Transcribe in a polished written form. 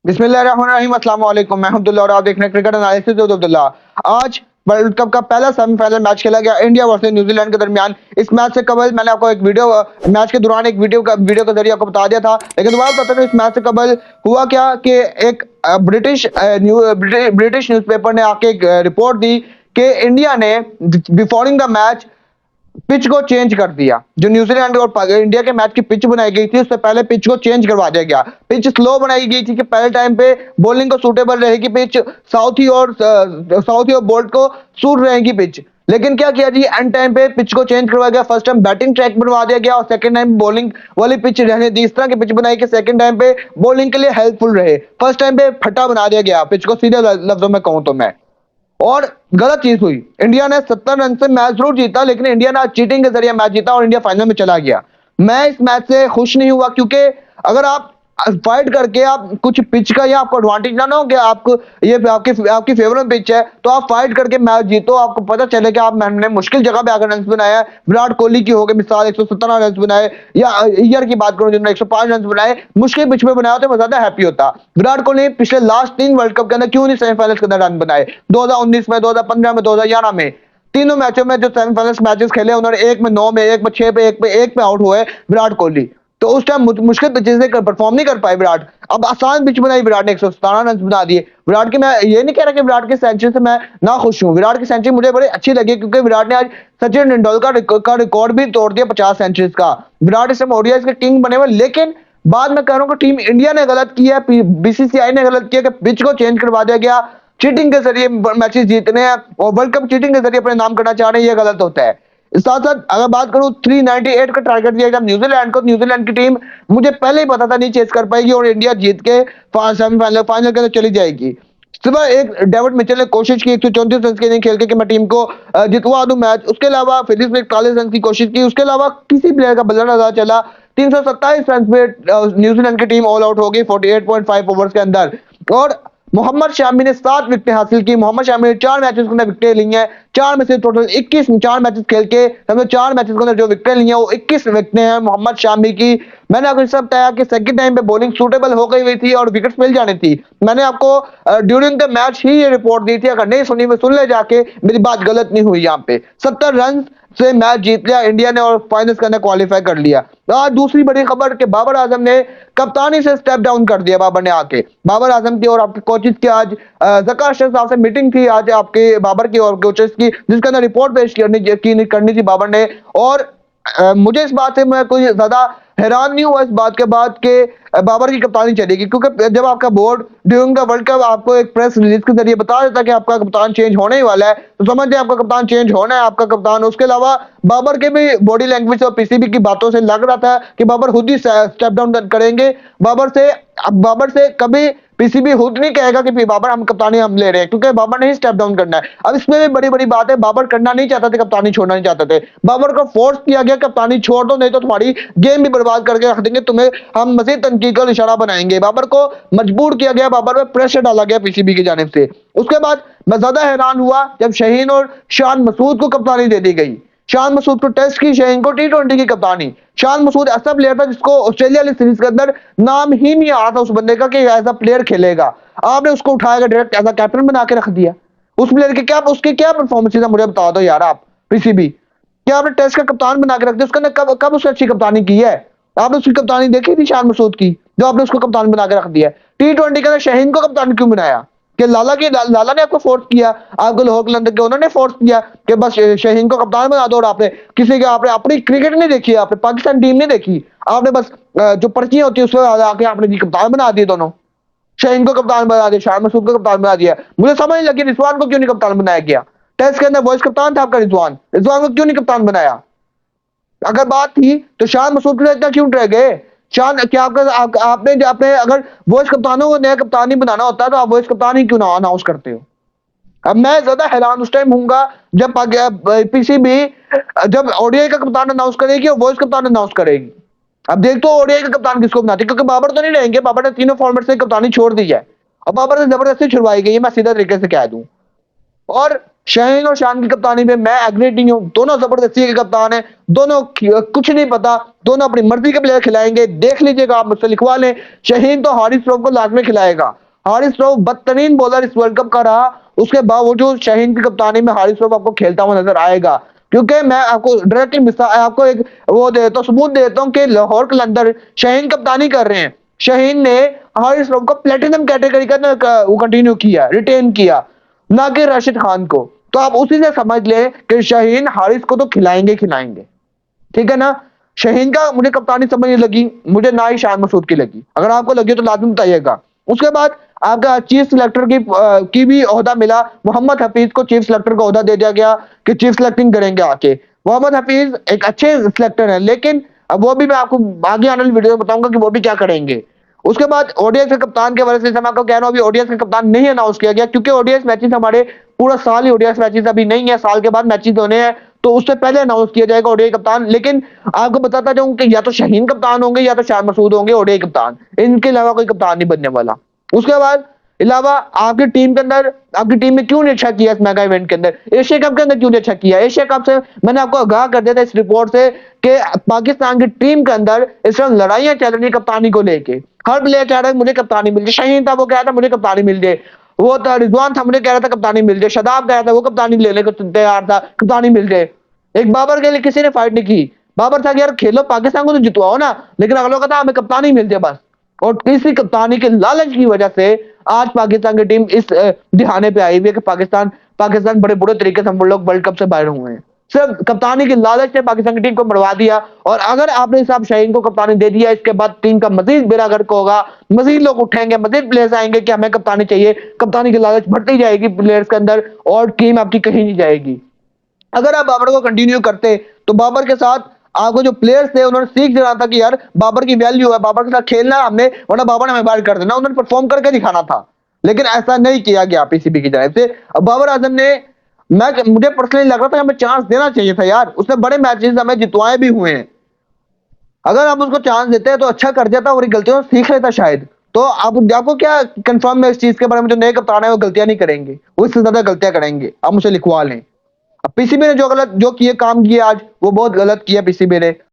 बिस्मिल्लाहिर्रहमानिर्रहीम, अस्सलाम वालेकुम। मैं अब्दुल्ला और आप देख रहे हैं क्रिकेट एनालिसिस विद अब्दुल्ला। आज वर्ल्ड कप का पहला सेमीफाइनल मैच खेला गया इंडिया वर्सेस न्यूजीलैंड के दरमियान। इस मैच से कबल मैंने आपको एक मैच के दौरान एक वीडियो के जरिए आपको बता दिया था, लेकिन दोबारा बताता हूं इस मैच से कबल हुआ क्या कि एक ब्रिटिश न्यूज़पेपर ने आके एक रिपोर्ट दी कि इंडिया ने बिफोरिंग द मैच पिच को चेंज कर दिया। जो न्यूजीलैंड और इंडिया के मैच की पिच बनाई गई थी उससे पहले पिच को चेंज करवा दिया गया। पिच स्लो बनाई गई थी कि पहले टाइम पे बॉलिंग को सूटेबल रहेगी पिच, साउथी और बोल्ट को सूट रहेगी पिच। लेकिन क्या किया जी, एंड टाइम पे पिच को चेंज करवाया गया। फर्स्ट टाइम बैटिंग ट्रैक बनवा दिया गया और सेकंड टाइम बॉलिंग वाली पिच रहने दी। इस तरह की पिच बनाई कि सेकंड टाइम पे बॉलिंग के लिए हेल्पफुल रहे। फर्स्ट टाइम पे फटा बना दिया गया पिच को, सीधे लफ्जों में कहूं तो मैं। और गलत चीज हुई, इंडिया ने 70 रन से मैच जरूर जीता, लेकिन इंडिया ने चीटिंग के जरिए मैच जीता और इंडिया फाइनल में चला गया। मैं इस मैच से खुश नहीं हुआ, क्योंकि अगर आप फाइट करके आप कुछ पिच का या आपको एडवांटेज ना हो कि आपको ये आपकी फेवरेट पिच है, तो आप फाइट करके मैच जीतो। आपको पता चले कि आपने मुश्किल जगह पे आकर रन बनाया है। विराट कोहली की हो गई मिसाल, 117 रन बनाए, या ईयर की बात करूं जिन्होंने 105 रन बनाए, मुश्किल पिच में बनाया तो मैं ज्यादा हैप्पी होता। विराट कोहली पिछले लास्ट 3 वर्ल्ड कप के अंदर क्यों नहीं सेमीफाइनल्स के अंदर रन बनाए? 2019 में, 2015 में, 2011 में, तीनों मैचों में जो सेमीफाइनल्स मैचेस खेले उन्होंने एक में 9 में, एक में 6 पे, एक पे आउट हुए विराट कोहली। तो उस टाइम मुश्किल पिचेस से परफॉर्म नहीं कर पाए विराट। अब आसान पिच बनाई विराट ने, 117 रन बना दिए विराट के। मैं ये नहीं कह रहा कि विराट की सेंचुरी से मैं ना खुश हूं। विराट की सेंचुरी मुझे बड़ी अच्छी लगी, क्योंकि विराट ने आज सचिन तेंदुलकर का रिकॉर्ड भी तोड़ दिया 50 सेंचुरीज का। विराट इस टाइम ओडीआई के किंग बने हुए। लेकिन बाद में कह रहा हूं कि टीम इंडिया ने गलत किया, बीसीसीआई ने गलत किया कि पिच को चेंज करवा दिया गया। चीटिंग के जरिए मैचेस जीतने हैं और वर्ल्ड कप चीटिंग के जरिए अपने नाम करना चाह रहे हैं, ये गलत होता है। साथ साथ अगर बात करूं 398 का टारगेट दिया जब न्यूजीलैंड को, न्यूजीलैंड की टीम मुझे पहले ही पता था नहीं चेस कर पाएगी और इंडिया जीत के सेमीफाइनल फाइनल के अंदर चली जाएगी। सुबह एक डेविड मिचेल ने कोशिश की 134 रन की नहीं खेल के कि मैं टीम को जितवा दूं मैच। उसके अलावा फिलिप्स ने 41 रन की कोशिश की। उसके अलावा किसी प्लेयर का बल्ला नजर चला। 327 रन पे न्यूजीलैंड की टीम ऑल आउट होगी 48.5 ओवर्स के अंदर। और मोहम्मद शामी ने 7 विकेटें हासिल की। मोहम्मद शामी ने 4 मैचेस के अंदर विकेटें ली हैं। 4 में से टोटल 21, 4 मैचेस खेल के हमने 4 मैचेस के अंदर जो विकेटें ली हैं वो 21 विकेटें हैं मोहम्मद शामी की। मैंने आपको सब बताया कि सेकंड टाइम पे बॉलिंग सूटेबल हो गई हुई थी और विकेट्स मिल जानी थी। मैंने आपको ड्यूरिंग द मैच ही ये रिपोर्ट दी थी, अगर नहीं सुनी मैं सुन ले जाके, मेरी बात गलत नहीं हुई। यहाँ पे 70 रन से मैच जीत लिया इंडिया ने और फाइनल्स के अंदर क्वालिफाई कर लिया। आज दूसरी बड़ी खबर कि बाबर आजम ने कप्तानी से स्टेप डाउन कर दिया। बाबर ने आके बाबर आजम की और आपके कोचेस की आज ज़का अशरफ साहब से मीटिंग थी आज आपके बाबर की और कोचेस की, जिसके अंदर रिपोर्ट पेश करनी थी बाबर ने। और मुझे इस बात से मैं कोई ज्यादा हैरान नहीं हुआ इस बात के बाद कि बाबर की कप्तानी चलेगी, क्योंकि जब आपका board during the world cup आपको एक प्रेस रिलीज के जरिए बता देता कि आपका कप्तान चेंज होने ही वाला है, तो समझ जाए आपका कप्तान चेंज होना है, आपका कप्तान। उसके अलावा बाबर के भी बॉडी लैंग्वेज और पीसीबी की बातों से लग रहा था कि बाबर खुद ही स्टेप डाउन करेंगे। बाबर से कभी पीसीबी खुद नहीं कहेगा कि बाबर हम कप्तानी हम ले रहे हैं, क्योंकि बाबर ने ही स्टेप डाउन करना है। अब इसमें भी बड़ी बड़ी बात है, बाबर करना नहीं चाहते थे, कप्तानी छोड़ना नहीं चाहते थे। बाबर को फोर्स किया गया कप्तानी छोड़ दो, नहीं तो तुम्हारी गेम भी बर्बाद करके रख देंगे, तुम्हें हम मजीद तनकीद का इशारा बनाएंगे। बाबर को मजबूर किया गया, बाबर पर प्रेशर डाला गया पीसीबी की जानिब से। उसके बाद मैं ज्यादा हैरान हुआ जब शाहीन और शान मसूद को कप्तानी दे दी गई। शान मसूद को टेस्ट की, शाहीन को टी20 की कप्तानी। शान मसूद ऐसा प्लेयर था जिसको ऑस्ट्रेलिया वाली सीरीज के अंदर नाम ही नहीं आ रहा था उस बंदे का कि ऐसा प्लेयर खेलेगा। आपने उसको उठाया डायरेक्ट ऐसा कैप्टन बना के रख दिया। उस प्लेयर के क्या, उसकी क्या परफॉर्मेंस है मुझे बता दो यार आप पीसीबी। क्या आपने टेस्ट का कप्तान बना के रख दिया? उसके अंदर कब उसने अच्छी कप्तानी की है? आपने उसकी कप्तानी देखी थी शान मसूद की, जो आपने उसको कप्तान बना के रख दिया? टी20 के अंदर शाहीन को कप्तान क्यों बनाया? कि लाला ने आपको फोर्स किया, आपको लोग लंदन के उन्होंने फोर्स किया कि बस शाहीन को कप्तान बना दो। और आपने आपने अपनी क्रिकेट नहीं देखी, आपने पाकिस्तान टीम नहीं देखी, आपने बस जो पर्चियां होती है उसमें आके आपने कप्तान बना दिए दोनों। शाहीन को कप्तान बना दिया, शान मसूद को कप्तान बना दिया। मुझे समझ नहीं लगी रिजवान को क्यों नहीं कप्तान बनाया गया? टेस्ट के अंदर वॉइस कप्तान था आपका रिजवान को क्यों नहीं कप्तान बनाया? अगर बात थी तो शान मसूद को इतना क्यों डर गए? शान क्या आपने अगर वॉइस कप्तानों को नया कप्तान ही बनाना होता है तो आप वॉइस कप्तान ही क्यों ना अनाउंस करते हो? अब मैं ज्यादा हैरान उस टाइम हूंगा जब पीसीबी जब ओडीआई का कप्तान अनाउंस करेगी और वॉइस कप्तान अनाउंस करेगी। अब देख तो ओडीआई का कप्तान किसको बनाती, क्योंकि बाबर तो नहीं रहेंगे। बाबर ने तीनों फॉर्मेट से कप्तानी छोड़ दी है और बाबर से जबरदस्ती छुड़वाई गई है, मैं सीधा तरीके से कह दूं। और शाहीन और शान की कप्तानी में मैं एग्री नहीं हूँ। दोनों जबरदस्ती के कप्तान हैं, दोनों कुछ नहीं पता, दोनों अपनी मर्जी के प्लेयर खिलाएंगे। देख लीजिएगा, आप मुझसे लिखवा लें। शाहीन तो हारिस रऊफ को लाजमी खिलाएगा। हारिस रऊफ बदतरीन बॉलर इस वर्ल्ड कप का रहा, उसके बावजूद शाहीन की कप्तानी में हारिस रऊफ आपको खेलता हुआ नजर आएगा। क्योंकि मैं आपको डायरेक्टली मिसाल, आपको एक वो देता हूँ, सबूत देता हूँ कि लाहौर कलंदर शाहीन कप्तानी कर रहे हैं। शाहीन ने हारिस रऊफ को प्लेटिनम कैटेगरी का वो कंटिन्यू किया, रिटेन किया, ना कि राशिद खान को। तो आप उसी से समझ लें कि शाहीन हारिस को तो खिलाएंगे खिलाएंगे, ठीक है ना। शाहीन का मुझे कप्तानी समझ नहीं लगी, मुझे ना ही शान मसूद की लगी। अगर आपको लगी तो लाजमी बताइएगा। उसके बाद आपका चीफ सिलेक्टर की भी ओहदा मिला। मोहम्मद हफीज को चीफ सिलेक्टर का ओहदा दे दिया गया कि चीफ सिलेक्टिंग करेंगे आके। मोहम्मद हफीज एक अच्छे सिलेक्टर है, लेकिन अब वो भी मैं आपको आगे आने वाली वीडियो में बताऊंगा कि वो भी क्या करेंगे। उसके बाद ओडीआई के कप्तान के वजह से मैं आपको कह रहा हूँ, अभी ओडीआई का कप्तान नहीं अनाउंस किया गया, क्योंकि ओडीआई मैचेस हमारे पूरा साल ही ओडीआई मैचेस अभी नहीं है, साल के बाद मैचेस होने हैं, तो उससे पहले अनाउंस किया जाएगा ओडीआई कप्तान। लेकिन आपको बताता जाऊं कि या तो शाहीन कप्तान होंगे या तो शान मसूद होंगे ओडीआई कप्तान, इनके अलावा कोई कप्तान नहीं बनने वाला। उसके बाद अलावा आपकी टीम के अंदर, आपकी टीम में क्यों नहीं अच्छा किया इस मेगा इवेंट के अंदर, एशिया कप के अंदर क्यों नहीं अच्छा किया। एशिया कप से मैंने आपको आगाह कर दिया था इस रिपोर्ट से कि पाकिस्तान की टीम के अंदर इस वक्त लड़ाइयां चल रही कप्तानी को लेके। हर प्लेयर चाह रहा है मुझे कप्तानी मिल जाए। शाहीन था, वो कह रहा था मुझे कप्तानी मिल जाए। वो था रिजवान था, मुझे कह रहा था कप्तानी मिल जाए। शदाब कह रहा था वो कप्तानी लेने को तैयार था, कप्तानी मिल जाए। एक बाबर के लिए किसी ने फाइट नहीं की। बाबर था कि यार खेलो, पाकिस्तान को तो जितवाओ ना, लेकिन अगलों का था हमें कप्तानी मिल जाए बस। और इसी कप्तानी के लालच की वजह से आज पाकिस्तान की टीम इस दिहाने पे आई हुई है कि पाकिस्तान बड़े बुरे तरीके से हम लोग वर्ल्ड कप से बाहर हुए हैं। सिर्फ कप्तानी की लालच ने पाकिस्तान की टीम को मरवा दिया। और अगर आपने साहब शाहीन को कप्तानी दे दिया, इसके बाद टीम का मजीद बेड़ा गर्क होगा, मजीद लोग उठेंगे, मजीद प्लेयर्स आएंगे कि हमें कप्तानी चाहिए। कप्तानी की लालच बढ़ती जाएगी प्लेयर्स के अंदर और टीम आपकी कहीं नहीं जाएगी। अगर आप बाबर को कंटिन्यू करते तो बाबर के साथ आपको जो प्लेयर्स थे उन्होंने सीख जाना था कि यार बाबर की वैल्यू है, बाबर के साथ खेलना है हमने, वरना बाबर ने हमें बाहर कर देना, उन्होंने परफॉर्म करके दिखाना था। लेकिन ऐसा नहीं किया गया पीसीबी की तरफ से। अब बाबर आजम ने, मुझे पर्सनली लग रहा था हमें चांस देना चाहिए था यार, उसने बड़े मैचेस हमें जितवाए भी हुए हैं। अगर आप उसको चांस देते हैं तो अच्छा कर जाता और गलतियों से सीख लेता शायद। तो आपको क्या कंफर्म है इस चीज के बारे में, जो नए कप्तान है वो गलतियां नहीं करेंगे, वो इससे ज्यादा गलतियां करेंगे, आप मुझे लिखवा लें। अब पीसीबी ने जो किए काम किए आज, वो बहुत गलत किया पीसीबी ने।